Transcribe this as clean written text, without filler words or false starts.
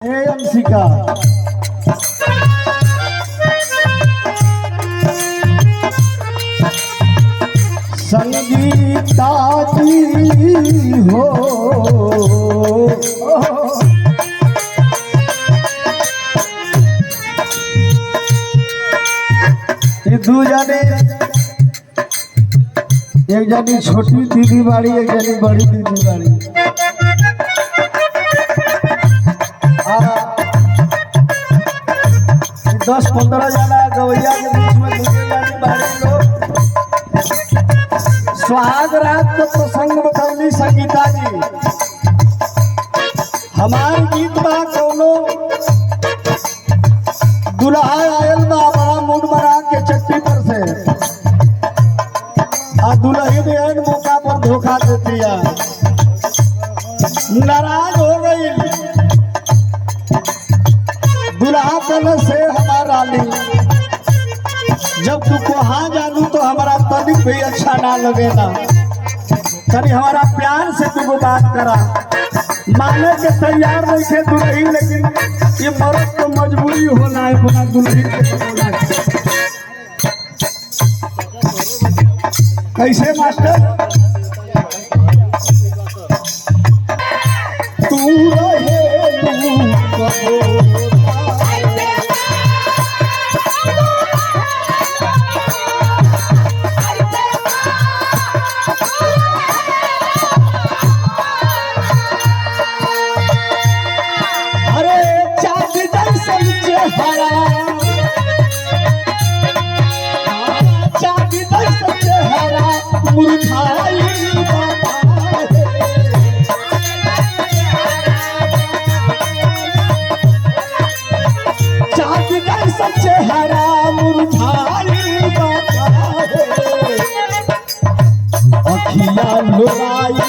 अंशिका संगीता जी हो ये दो जाने एक जानी छोटी दीदी बाड़ी एक जानी बड़ी दीदी बाड़ी 10-15 जना गवैया के बीच में दूसरे जानी बाड़ी लोग सुहाग रात के प्रसंग बतौली संगीता जी। हमार गीत बा कोनो दुल्हा आयल बा बड़ा मूड बना के चट्टी पर से आ दुल्हन एन मौका पर धोखा दे दिया, नाराज हो गई। दुल्हा कल से हमारा ली जब तू कहाँ जानू तो हमारा तनिक भी अच्छा ना लगेगा, तनी हमारा प्यार से तू बात करा। माने के तैयार नहीं थे दुल्ही, लेकिन ये मर्द तो मजबूरी होना है बना दुल्ही के। कैसे मास्टर तू रहे चेहरा मुरझाई अखिया लुराई